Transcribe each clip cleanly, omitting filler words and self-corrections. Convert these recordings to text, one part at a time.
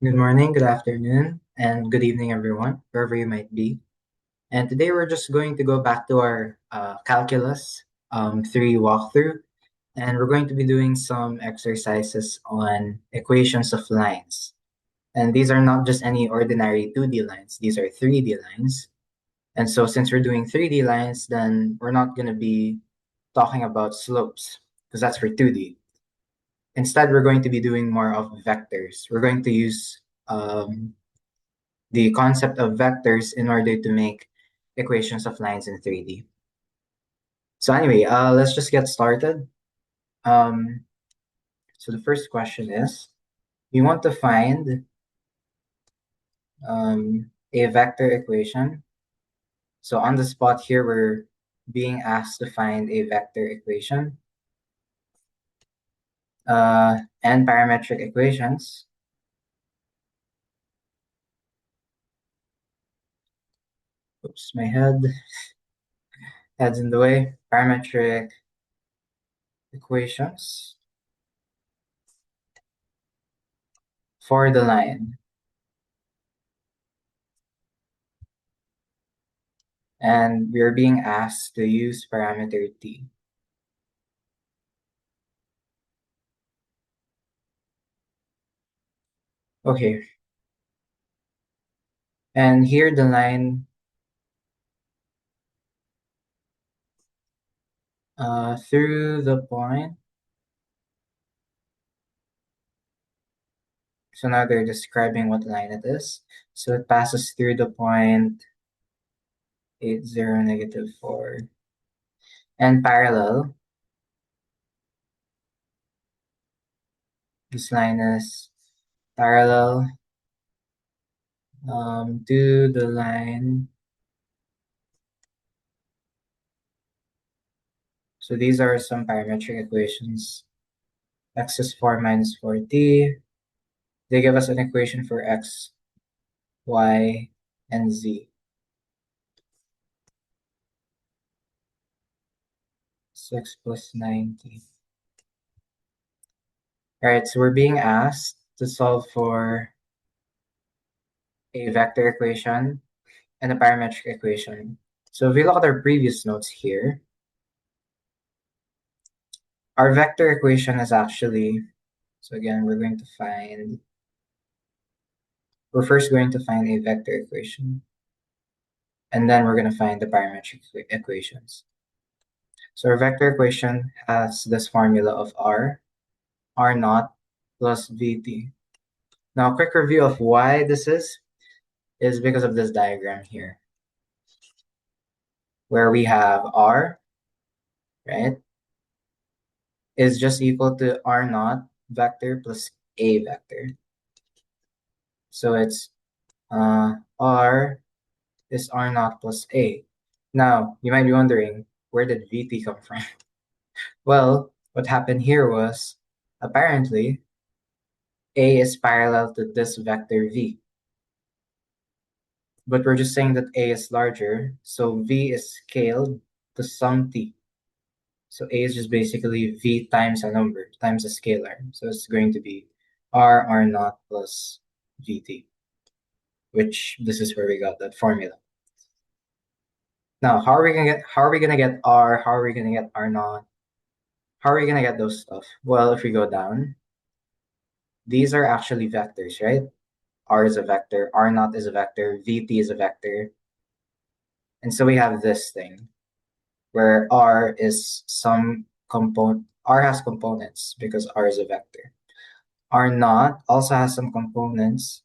Good morning, good afternoon, and good evening, everyone, wherever you might be. And today we're just going to go back to our calculus 3 walkthrough, and we're going to be doing some exercises on equations of lines. And these are not just any ordinary 2D lines, these are 3D lines. And so since we're doing 3D lines, then we're not going to be talking about slopes, because that's for 2D. Instead, we're going to be doing more of vectors. We're going to use the concept of vectors in order to make equations of lines in 3D. So anyway, let's just get started. Um, so the first question is, we want to find a vector equation. So on the spot here, we're being asked to find a vector equation and parametric equations. Oops, my head's in the way. Parametric equations for the line. And we're being asked to use parameter t. Okay, and here the line through the point. So now they're describing what line it is. So it passes through the point 8, 0, -4. And parallel, this line is parallel to the line. So these are some parametric equations. X is 4 minus 4t. They give us an equation for x, y, and z. 6 plus 9t. All right, so we're being asked to solve for a vector equation and a parametric equation. So if we look at our previous notes here, our vector equation is actually, so again, we're first going to find a vector equation, and then we're going to find the parametric equations. So our vector equation has this formula of r naught plus vt. Now, a quick review of why this is because of this diagram here, where we have r, right, is just equal to r naught vector plus a vector. So it's r is r naught plus a. Now, you might be wondering, where did vt come from? Well, what happened here was, apparently, a is parallel to this vector v. But we're just saying that a is larger, so v is scaled to some t. So a is just basically v times a number, times a scalar. So it's going to be r naught plus vt, which this is where we got that formula. Now, how are we gonna get r? How are we gonna get r naught? How are we gonna get those stuff? Well, if we go down, these are actually vectors, right? R is a vector, r naught is a vector, vt is a vector. And so we have this thing where r is some component, r has components because r is a vector. R naught also has some components,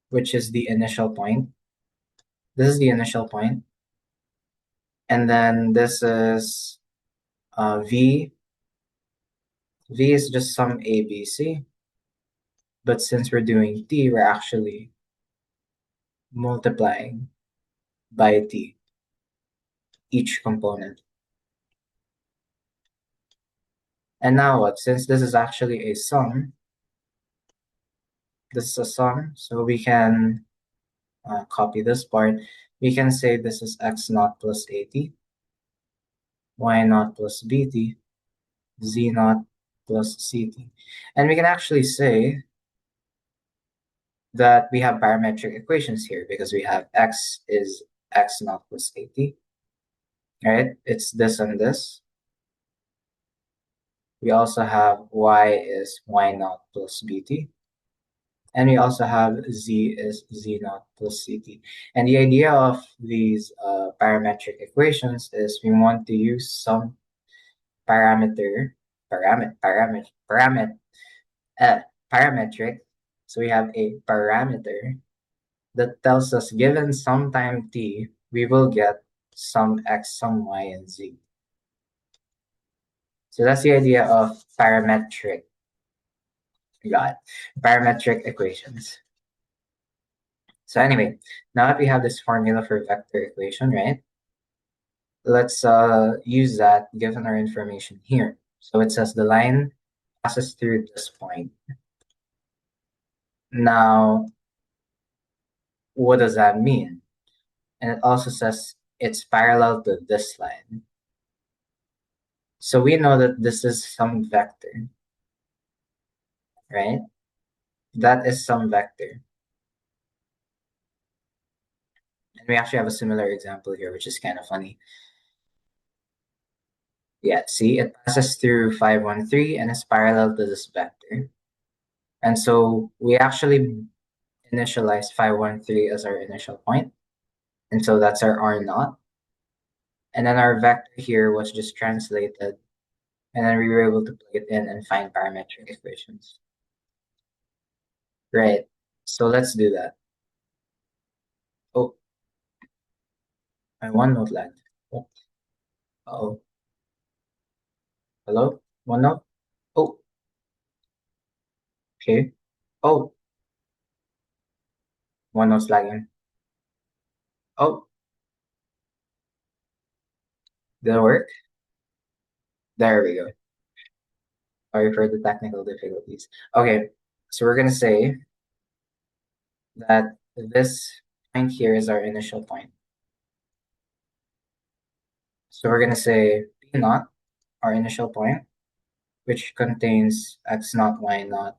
which is the initial point. This is the initial point. And then this is v. V is just some ABC. But since we're doing t, we're actually multiplying by t, each component. And now what? Since this is actually a sum, this is a sum, so we can copy this part. We can say this is x naught plus at, y naught plus bt, z naught plus ct. And we can actually say that we have parametric equations here because we have x is x naught plus at, right? It's this and this. We also have y is y naught plus bt. And we also have z is z naught plus ct. And the idea of these parametric equations is we want to use some parametric. So we have a parameter that tells us given some time t, we will get some x, some y, and z. So that's the idea of parametric. Got parametric equations. So anyway, now that we have this formula for vector equation, right? Let's use that given our information here. So it says the line passes through this point. Now, what does that mean? And it also says it's parallel to this line. So we know that this is some vector, right? That is some vector. And we actually have a similar example here, which is kind of funny. Yeah, see, it passes through 513 and is parallel to this vector. And so we actually initialize 513 as our initial point. And so that's our R naught. And then our vector here was just translated. And then we were able to plug it in and find parametric equations. Right. So let's do that. Oh, my OneNote lagged. Oh, uh-oh. Hello? OneNote? Oh, okay. Oh, OneNote's lagging. Oh, did it work? There we go. Sorry for the technical difficulties. Okay, so we're gonna say that this point here is our initial point. So we're gonna say P naught, our initial point, which contains x naught, y naught,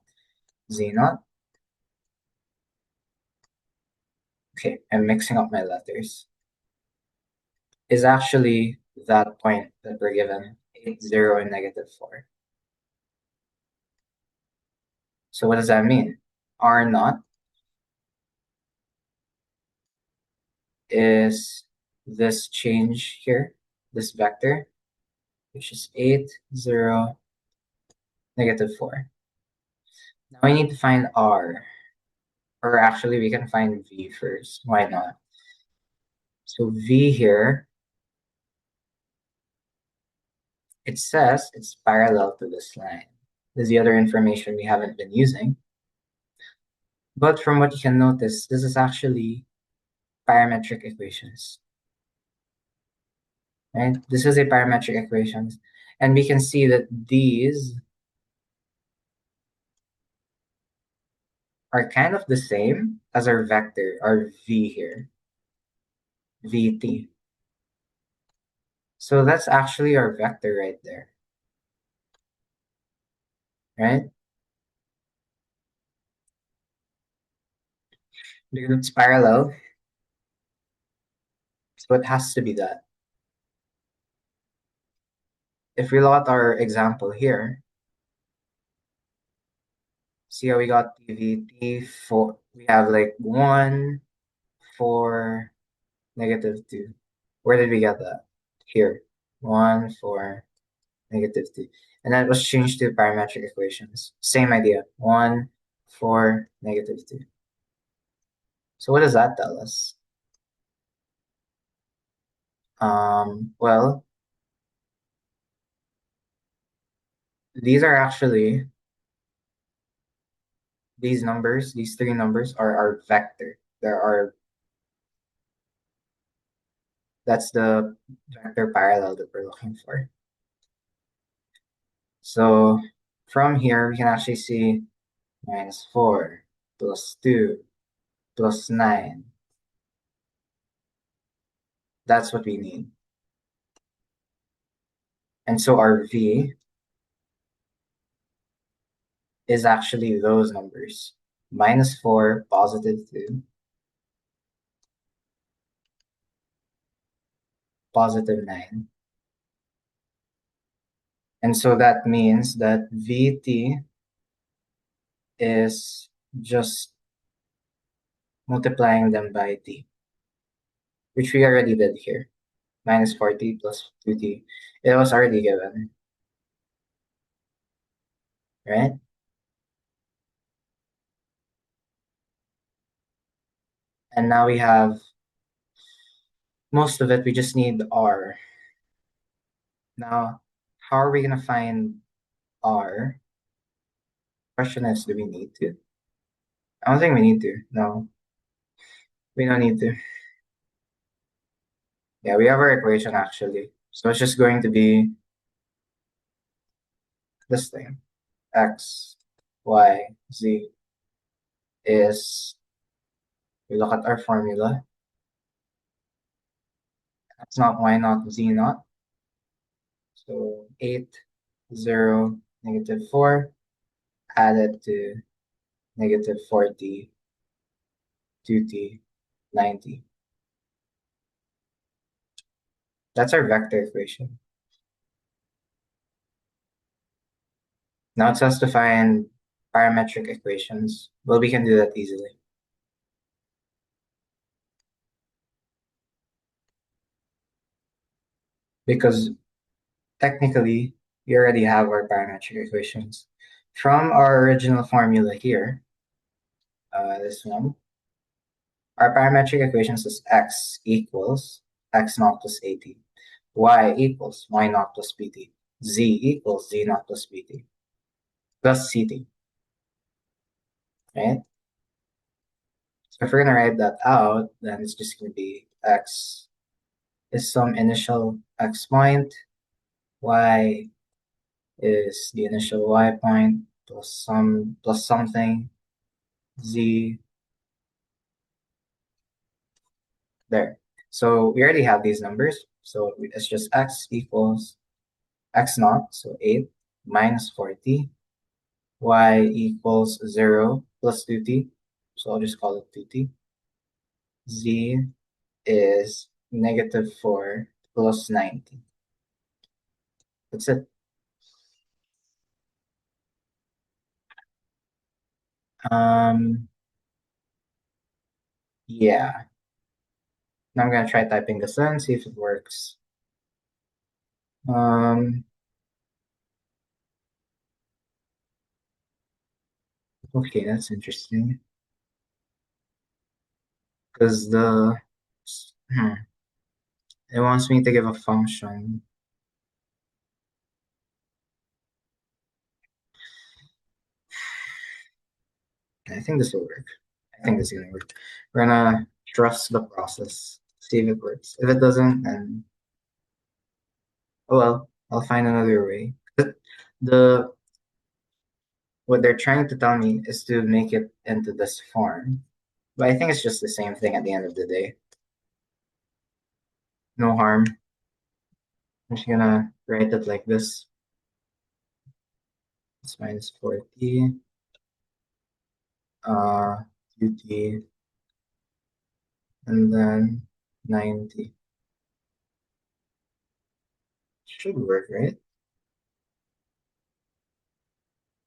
z naught. Okay, I'm mixing up my letters. Is actually that point that we're given, 8, 0, and -4. So what does that mean? R naught is this change here, this vector, which is 8, 0, -4. Now we need to find R, or actually we can find V first. Why not? So V here, it says it's parallel to this line. This is the other information we haven't been using. But from what you can notice, this is actually parametric equations. Right? This is a parametric equations. And we can see that these are kind of the same as our vector, our V here, VT. So that's actually our vector right there, right? Because it's parallel, so it has to be that. If we look at our example here, see how we got VT for, we have like 1, 4, -2. Where did we get that? Here, 1, 4, -2. And that was changed to parametric equations. Same idea, 1, 4, -2. So what does that tell us? Well, these are actually, these numbers, these three numbers are our vector. That's the vector parallel that we're looking for. So from here, we can actually see -4 plus 2 plus 9. That's what we need. And so our V is actually those numbers. minus 4, positive 2, positive 9. And so that means that VT is just multiplying them by T, which we already did here. Minus 4T plus 2T. It was already given, right? And now we have most of it. We just need R. Now, how are we going to find R? Question is, do we need to? I don't think we need to. No, we don't need to. Yeah, we have our equation actually. So it's just going to be this thing. X, Y, Z is, we look at our formula. X naught, Y naught, Z naught. So 8, 0, negative 4 added to negative 40, 2t, 90. That's our vector equation. Now it says to find parametric equations. Well, we can do that easily. Because technically, we already have our parametric equations. From our original formula here, this one, our parametric equations is x equals x naught plus at, y equals y naught plus pt, z equals z naught plus pt, plus ct, right? So if we're going to write that out, then it's just going to be x is some initial x point, y is the initial y point, plus something, z, there. So we already have these numbers. So it's just x equals x naught, so 8 minus 40, y equals 0 plus 2t, so I'll just call it 2t. Z is negative 4 plus 90. That's it. Yeah. Now I'm gonna try typing this in, see if it works. Okay, that's interesting. Because it wants me to give a function. I think this will work. I think this is gonna work. We're gonna trust the process, see if it works. If it doesn't, then oh well, I'll find another way. The what they're trying to tell me is to make it into this form. But I think it's just the same thing at the end of the day. No harm. I'm just gonna write it like this. It's minus 4t, uh, qt, and then 90. Should work, right?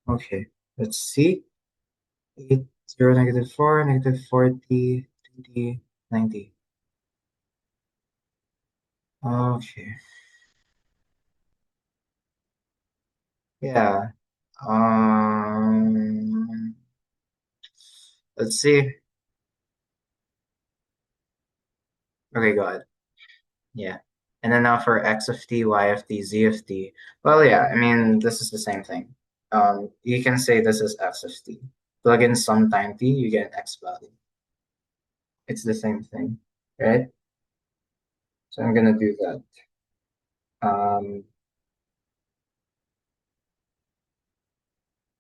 Okay, let's see. 8, 0, negative 4, negative 40, 2t, 90. Okay. Yeah. Um, let's see. Okay, go ahead. Yeah. And then now for x of t, y of t, z of t. Well, yeah, I mean, this is the same thing. You can say this is x of t. Plug in some time t, you get an x value. It's the same thing, right? So I'm gonna do that. Um,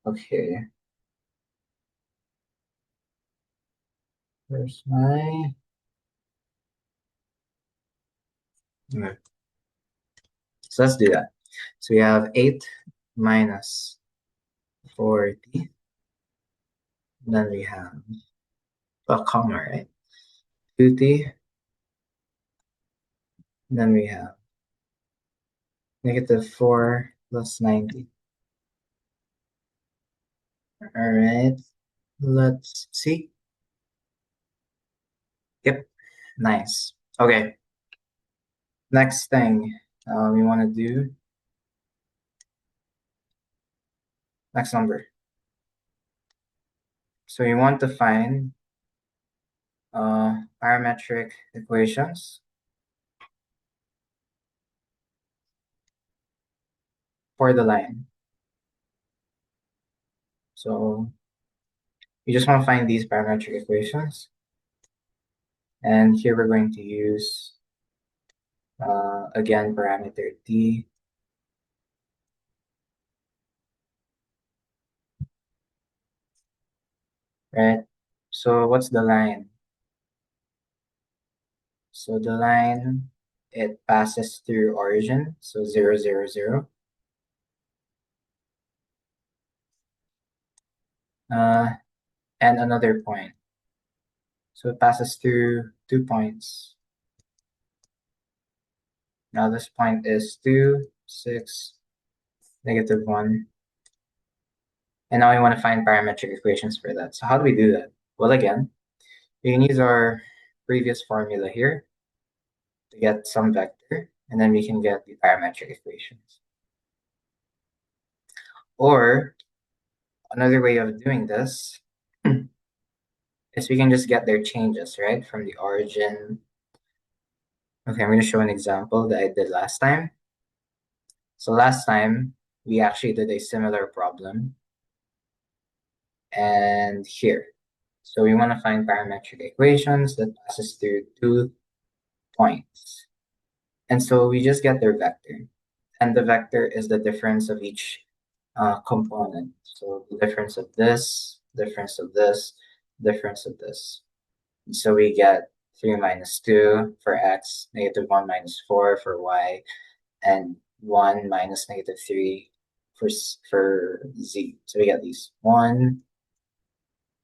okay. Where's my... Okay. So let's do that. So we have 8 minus 4t then we have a comma, right? 2t, then we have -4 plus 90. All right, let's see. Yep, nice. Okay, next thing we want to do, next number. So we want to find parametric equations for the line. So you just want to find these parametric equations. And here we're going to use, again, parameter d. Right? So what's the line? So the line, it passes through origin, so 0, 0, 0. And another point. So it passes through 2 points. Now this point is 2, 6, -1. And now we want to find parametric equations for that. So how do we do that? Well, again, we can use our previous formula here to get some vector, and then we can get the parametric equations. Or another way of doing this is we can just get their changes, right, from the origin. Okay, I'm going to show an example that I did last time. So last time, we actually did a similar problem. And here. So we want to find parametric equations that passes through 2 points. And so we just get their vector. And the vector is the difference of each component. So the difference of this, difference of this, difference of this. And so we get 3 minus 2 for x, -1 minus 4 for y, and 1 minus -3 for z. So we get these 1,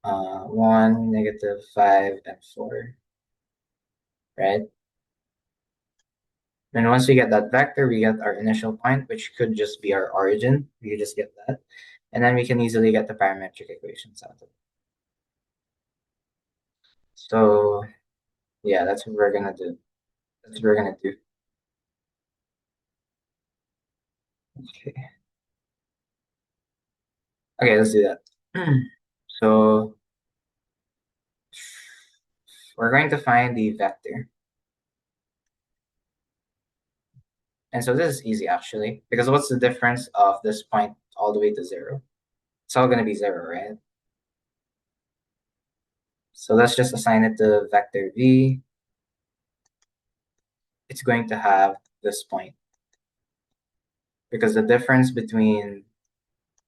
1, -5, and 4, right? And once we get that vector, we get our initial point, which could just be our origin. We could just get that. And then we can easily get the parametric equations out of it. So yeah, that's what we're gonna do. That's what we're gonna do. Okay. Okay, let's do that. So we're going to find the vector. And so this is easy actually, because what's the difference of this point all the way to 0? It's all gonna be 0, right? So let's just assign it to vector v. It's going to have this point, because the difference between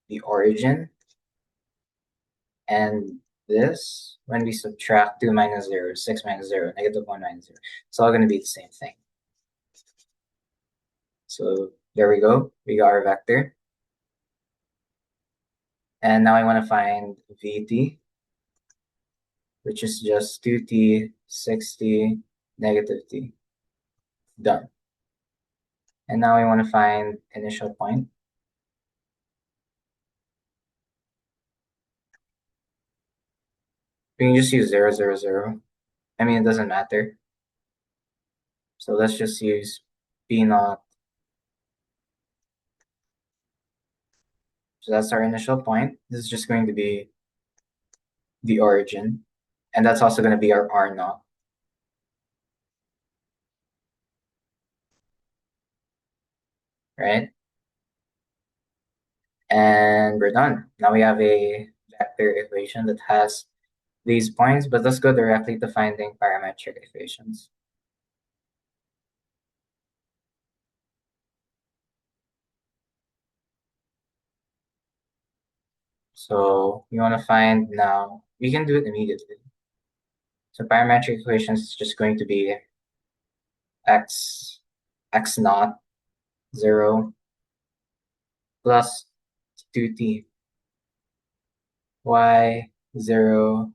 the origin and this, when we subtract 2 minus 0, 6 minus 0, -1 minus 0, it's all going to be the same thing. So there we go. We got our vector. And now I want to find vt, which is just 2t, 6t, -t. Done. And now I want to find initial point. We can just use 0, 0, 0. I mean, it doesn't matter. So let's just use b naught. So that's our initial point. This is just going to be the origin. And that's also going to be our r naught. Right? And we're done. Now we have a vector equation that has these points, but let's go directly to finding parametric equations. So we want to find now, we can do it immediately. So parametric equations is just going to be x naught 0 plus 2t, y 0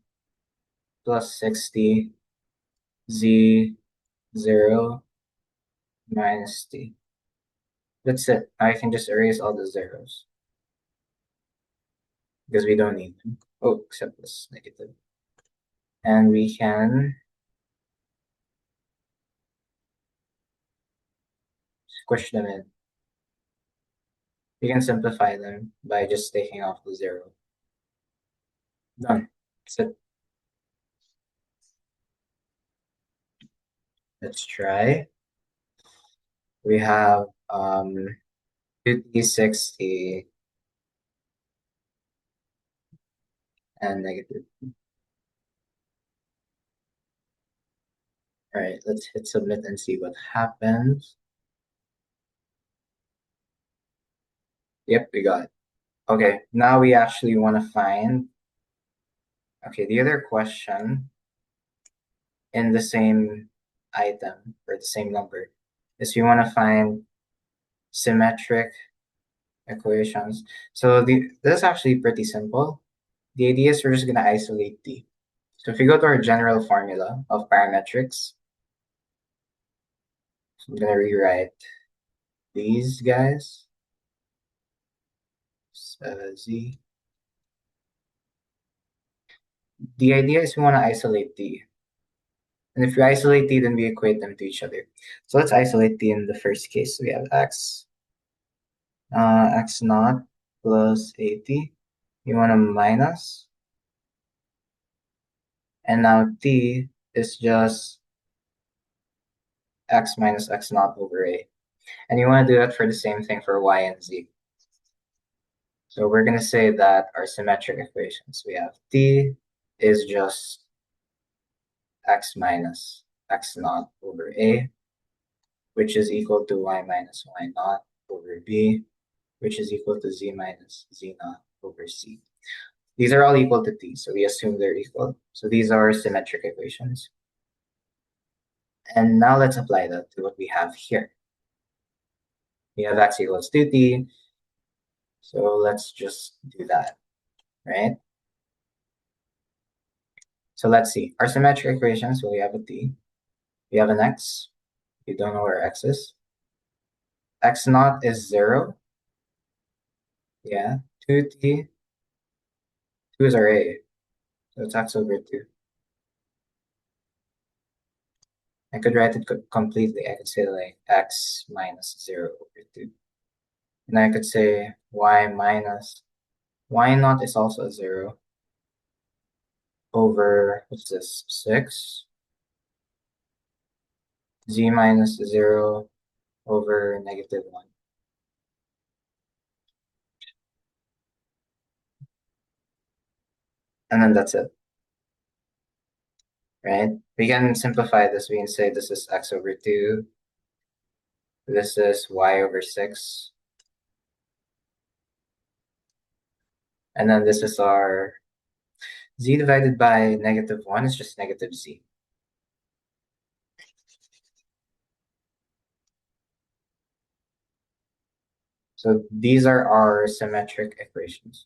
plus 60, z 0 minus t. That's it. I can just erase all the zeros because we don't need them. Oh, except this negative. And we can squish them in. We can simplify them by just taking off the 0. Done. That's it. Let's try. We have 2t, 60, and negative. All right, let's hit submit and see what happens. Yep, we got it. Okay, now we actually want to find, okay, the other question in the same item or the same number is we want to find symmetric equations. So this is actually pretty simple. The idea is we're just going to isolate t. So if we go to our general formula of parametrics, so I'm going to rewrite these guys. Z. The idea is we want to isolate t. And if we isolate t, then we equate them to each other. So let's isolate t in the first case. So we have x naught plus at. You want to minus. And now t is just x minus x naught over a. And you want to do that for the same thing for y and z. So we're going to say that our symmetric equations, we have t is just x minus x naught over a, which is equal to y minus y naught over b, which is equal to z minus z naught over c. These are all equal to t, so we assume they're equal. So these are symmetric equations. And now let's apply that to what we have here. We have x equals 2t, so let's just do that, right? So let's see. Our symmetric equations, so we have a t, we have an x, we don't know where x is. X naught is 0. Yeah, 2t, 2 is our a, so it's x over 2. I could write it completely. I could say like x minus 0 over 2. And I could say y minus, y naught is also 0 over, what's this, 6. Z minus 0 over negative 1. And then that's it, right? We can simplify this. We can say this is x over 2. This is y over 6. And then this is our z divided by negative 1 is just negative z. So these are our symmetric equations.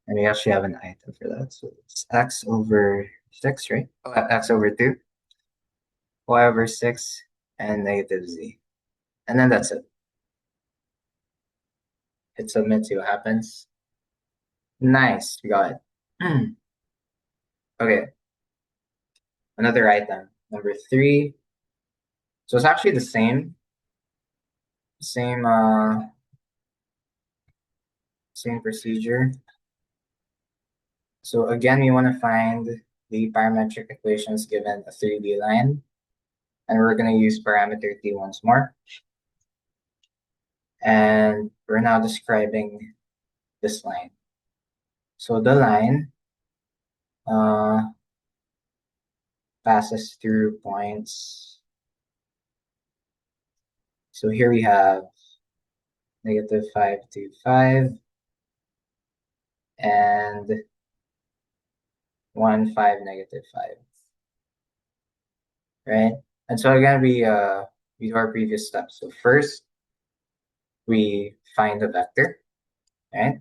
And we actually have an item for that. So it's x over 6, right? Oh, x over 2, y over 6, and negative z. And then that's it. Hit submit, see what happens. Nice, we got it. Okay, another item, number 3. So it's actually the same procedure. So again, we want to find the parametric equations given a 3D line. And we're going to use parameter t once more. And we're now describing this line. So the line passes through points. So here we have negative 5 to 5 and 1, 5, negative 5. Right? And so again, we do our previous steps. So first, we find the vector, right?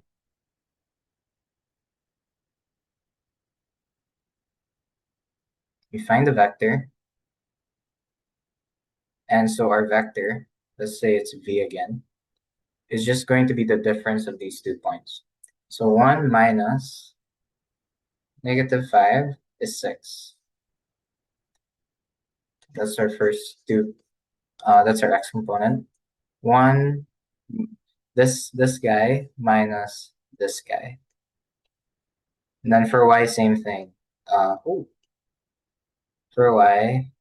we find the vector. And so our vector, let's say it's v again, is just going to be the difference of these 2 points. So 1 minus -5 is 6. That's our first two. That's our x component. 1, this guy minus this guy. And then for y, same thing. For y,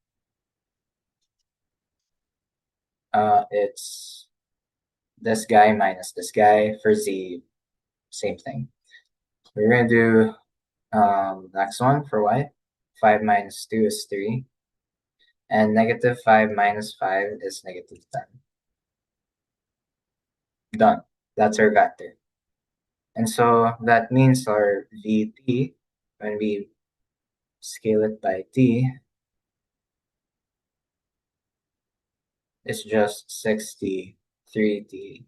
it's this guy minus this guy. For z, same thing. So we're going to do next one for y. 5 minus 2 is 3. And -5 minus 5 is -10. Done. That's our vector. And so that means our vt, when we scale it by t, is just 6t, 3t,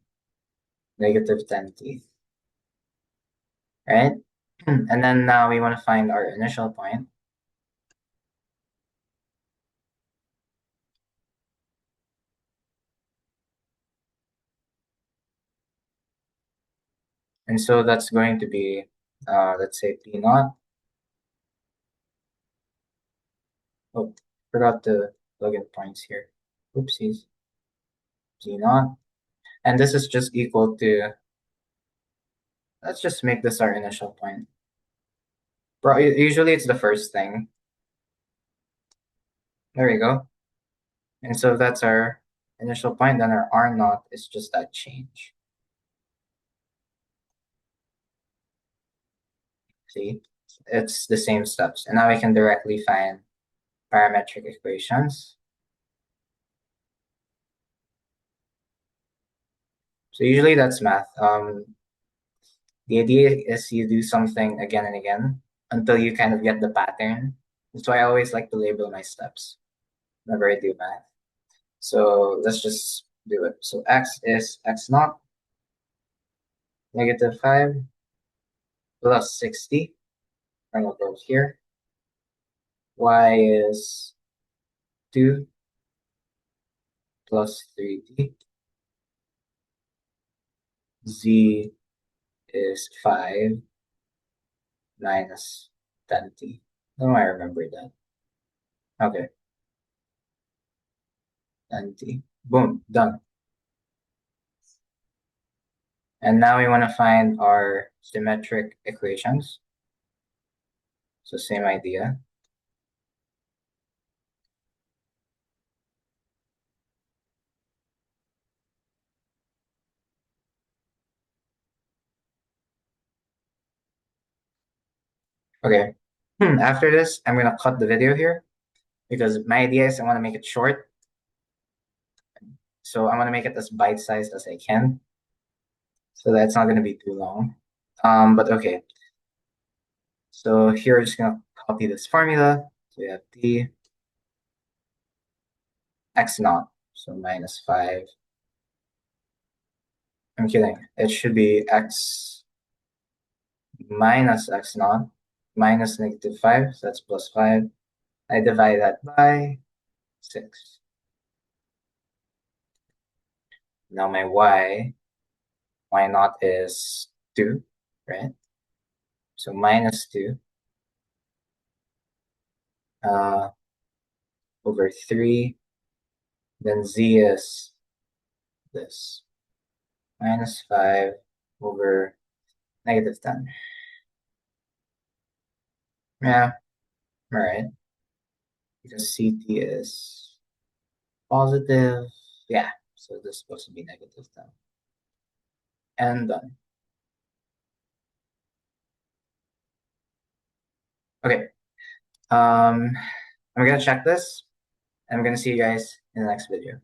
-10t. Right? And then now we want to find our initial point. And so that's going to be, let's say P naught. Oh, forgot to plug in points here. Oopsies. P naught. And this is just equal to, let's just make this our initial point. Usually it's the first thing. There we go. And so that's our initial point. Then our R naught is just that change. See, it's the same steps. And now we can directly find parametric equations. So usually that's math. The idea is you do something again and again until you kind of get the pattern. That's why I always like to label my steps whenever I do math. So let's just do it. So x is x naught, -5 plus 60. And we'll go here. Y is 2 plus 3t. Z is 5 minus 10t. Oh, I remember that. Okay. 10t. Boom, done. And now we want to find our symmetric equations. So same idea. Okay. After this, I'm going to cut the video here because my idea is I want to make it short. So I want to make it as bite-sized as I can so that it's not going to be too long. But okay. So here we're just going to copy this formula. So we have t x naught, so -5. I'm kidding. It should be x minus x naught minus -5, so that's +5. I divide that by 6. Now my y naught is 2, right? So -2 over 3. Then z is this, -5 over -10. Yeah, all right. Because ct is positive. Yeah, so this is supposed to be -10. And done. Okay. I'm gonna check this. I'm gonna see you guys in the next video.